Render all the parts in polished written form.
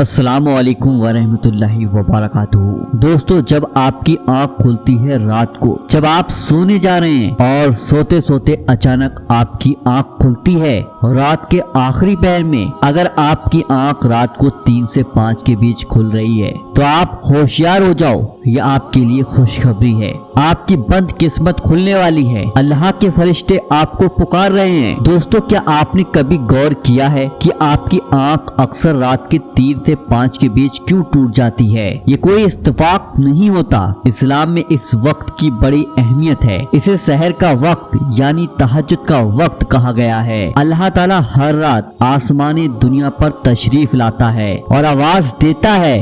السلام علیکم ورحمۃ اللہ وبرکاتہ۔ دوستو، جب آپ کی آنکھ کھلتی ہے رات کو، جب آپ سونے جا رہے ہیں اور سوتے سوتے اچانک آپ کی آنکھ کھلتی ہے رات کے آخری پہر میں، اگر آپ کی آنکھ رات کو 3 سے 5 کے بیچ کھل رہی ہے تو آپ ہوشیار ہو جاؤ، یہ آپ کے لیے خوشخبری ہے۔ آپ کی بند قسمت کھلنے والی ہے، اللہ کے فرشتے آپ کو پکار رہے ہیں۔ دوستو، کیا آپ نے کبھی غور کیا ہے کہ آپ کی آنکھ اکثر رات کے 3 سے 5 کے بیچ کیوں ٹوٹ جاتی ہے؟ یہ کوئی اتفاق نہیں ہوتا، اسلام میں اس وقت کی بڑی اہمیت ہے۔ اسے سحر کا وقت یعنی تہجد کا وقت کہا گیا ہے۔ اللہ تعالیٰ ہر رات آسمان دنیا پر تشریف لاتا ہے اور آواز دیتا ہے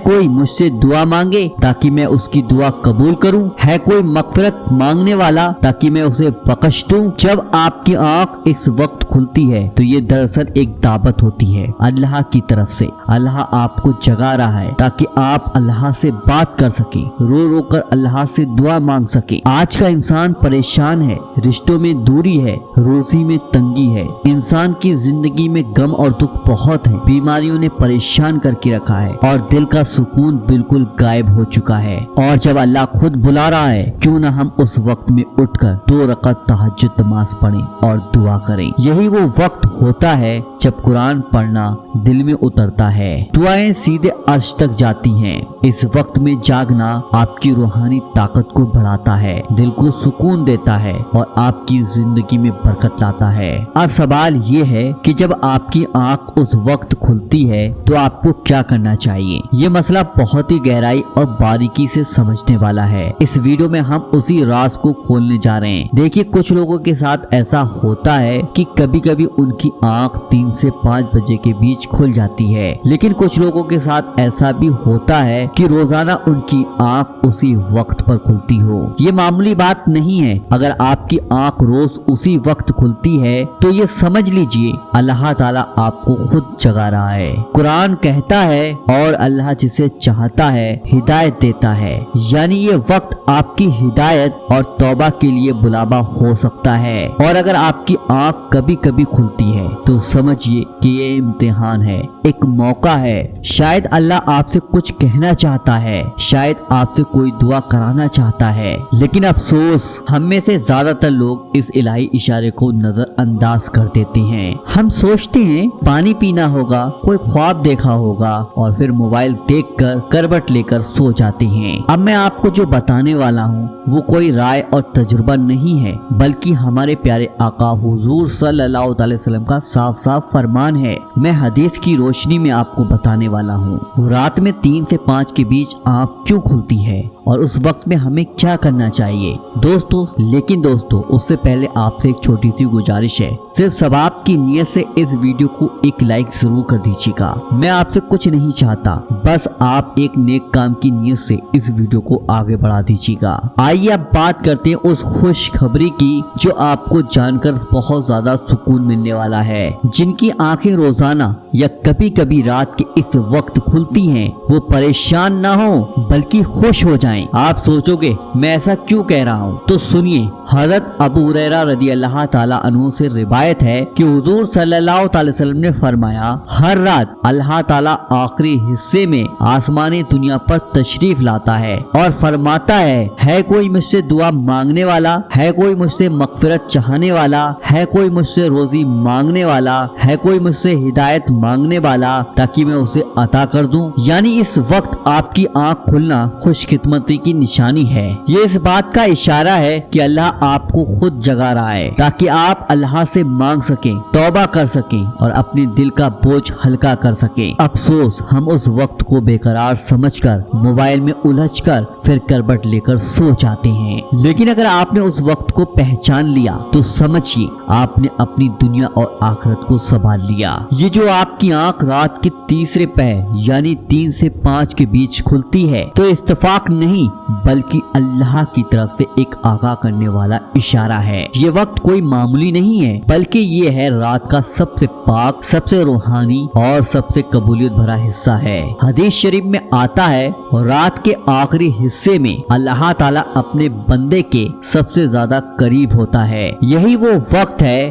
کوئی مجھ سے دعا مانگے تاکہ میں اس کی دعا قبول کروں، ہے کوئی مغفرت مانگنے والا تاکہ میں اسے بخش دوں۔ جب آپ کی آنکھ اس وقت کھلتی ہے تو یہ دراصل ایک دعوت ہوتی ہے اللہ کی طرف سے۔ اللہ آپ کو جگا رہا ہے تاکہ آپ اللہ سے بات کر سکیں، رو رو کر اللہ سے دعا مانگ سکیں۔ آج کا انسان پریشان ہے، رشتوں میں دوری ہے، روزی میں تنگی ہے، انسان کی زندگی میں غم اور دکھ بہت ہے، بیماریوں نے پریشان کر کے رکھا ہے اور دل کا سکون بالکل غائب ہو چکا ہے۔ اور جب اللہ خود بلا رہا ہے، کیوں نہ ہم اس وقت میں اٹھ کر 2 رکعت تہجد نماز پڑھیں اور دعا کریں۔ یہی وہ وقت ہوتا ہے جب قرآن پڑھنا دل میں اترتا ہے، دعائیں سیدھے عرش تک جاتی ہیں۔ اس وقت میں جاگنا آپ کی روحانی طاقت کو بڑھاتا ہے، دل کو سکون دیتا ہے اور آپ کی زندگی میں برکت لاتا ہے۔ اب سوال یہ ہے کہ جب آپ کی آنکھ اس وقت کھلتی ہے تو آپ کو کیا کرنا چاہیے؟ یہ مسئلہ بہت ہی گہرائی اور باریکی سے سمجھنے والا ہے۔ اس ویڈیو میں ہم اسی راز کو کھولنے جا رہے ہیں۔ دیکھیے، کچھ لوگوں کے ساتھ ایسا ہوتا ہے کہ کبھی کبھی ان کی آنکھ 3 سے 5 بجے کے بیچ کھل جاتی ہے، لیکن کچھ لوگوں کے ساتھ ایسا بھی ہوتا ہے کہ روزانہ ان کی آنکھ اسی وقت پر کھلتی ہو۔ یہ معمولی بات نہیں ہے۔ اگر آپ کی آنکھ روز اسی وقت کھلتی ہے تو یہ سمجھ لیجئے اللہ تعالیٰ آپ کو خود جگا رہا ہے۔ قرآن کہتا ہے اور اللہ جسے چاہتا ہے ہدایت دیتا ہے، یعنی یہ وقت آپ کی ہدایت اور توبہ کے لیے بلاوا ہو سکتا ہے۔ اور اگر آپ کی آنکھ کبھی کبھی کھلتی ہے تو سمجھیے کہ یہ امتحان ہے، ایک موقع ہے۔ شاید اللہ آپ سے کچھ کہنا چاہتا ہے، شاید آپ سے کوئی دعا کرانا چاہتا ہے، لیکن افسوس ہم میں سے زیادہ تر لوگ اس الہی اشارے کو نظر انداز کر دیتے ہیں۔ ہم سوچتے ہیں پانی پینا ہوگا، کوئی خواب دیکھا ہوگا اور پھر موبائل دیکھ کر کروٹ لے کر سو جاتے ہیں۔ اب میں آپ کو جو بتانے والا ہوں وہ کوئی رائے اور تجربہ نہیں ہے، بلکہ ہمارے پیارے آقا حضور صلی اللہ علیہ وسلم کا صاف صاف فرمان ہے۔ میں حدیث کی روشنی میں آپ کو بتانے والا ہوں رات میں 3 سے 5 کے بیچ آنکھ کیوں کھلتی ہے اور اس وقت میں ہمیں کیا کرنا چاہیے دوستو۔ لیکن دوستو، اس سے پہلے آپ سے ایک چھوٹی سی گزارش ہے، صرف ثواب کی نیت سے اس ویڈیو کو ایک لائک ضرور کر دیجیے گا۔ میں آپ سے کچھ نہیں چاہتا، بس آپ ایک نیک کام کی نیت سے اس ویڈیو کو آگے بڑھا دیجیے گا۔ آئیے اب بات کرتے ہیں اس خوش خبری کی جو آپ کو جان کر بہت زیادہ سکون ملنے والا ہے۔ جن کی آنکھیں روزانہ یا کبھی کبھی رات کے اس وقت کھلتی ہیں، وہ پریشان نہ ہو بلکہ خوش ہو جائیں۔ آپ سوچو گے میں ایسا کیوں کہہ رہا ہوں، تو سنیے۔ حضرت ابو ہریرہ رضی اللہ تعالیٰ عنہ سے روایت ہے کہ حضور صلی اللہ تعالی وسلم نے فرمایا، ہر رات اللہ تعالیٰ آخری حصے میں آسمان دنیا پر تشریف لاتا ہے اور فرماتا ہے کوئی مجھ سے دعا مانگنے والا، ہے کوئی مجھ سے مغفرت چاہنے والا، ہے کوئی مجھ سے روزی مانگنے والا، ہے کوئی مجھ سے ہدایت مانگنے والا تاکہ میں اسے عطا کر دوں۔ یعنی اس وقت آپ کی آنکھ کھلنا خوش قسمتی کی نشانی ہے۔ یہ اس بات کا اشارہ ہے کہ اللہ آپ کو خود جگا رہا ہے تاکہ آپ اللہ سے مانگ سکیں، توبہ کر سکیں اور اپنے دل کا بوجھ ہلکا کر سکیں۔ افسوس ہم اس وقت کو بیقرار سمجھ کر موبائل میں الجھ کر پھر کروٹ لے کر سو جاتے ہیں۔ لیکن اگر آپ نے اس وقت کو پہچان لیا تو سمجھیے آپ نے اپنی دنیا اور آخرت کو سنبھال لیا۔ یہ جو آپ کی آنکھ رات کے تیسرے پہر یعنی 3 سے 5 کے بیچ کھلتی ہے تو اتفاق نہیں بلکہ اللہ کی طرف سے ایک آگاہ کرنے والا اشارہ ہے۔ یہ وقت کوئی معمولی نہیں ہے بلکہ یہ ہے رات کا سب سے پاک، سب سے روحانی اور سب سے قبولیت بھرا حصہ ہے۔ حدیث شریف میں آتا ہے رات کے آخری حصے میں اللہ تعالیٰ اپنے بندے کے سب سے زیادہ قریب ہوتا ہے۔ یہی وہ وقت ہے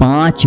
5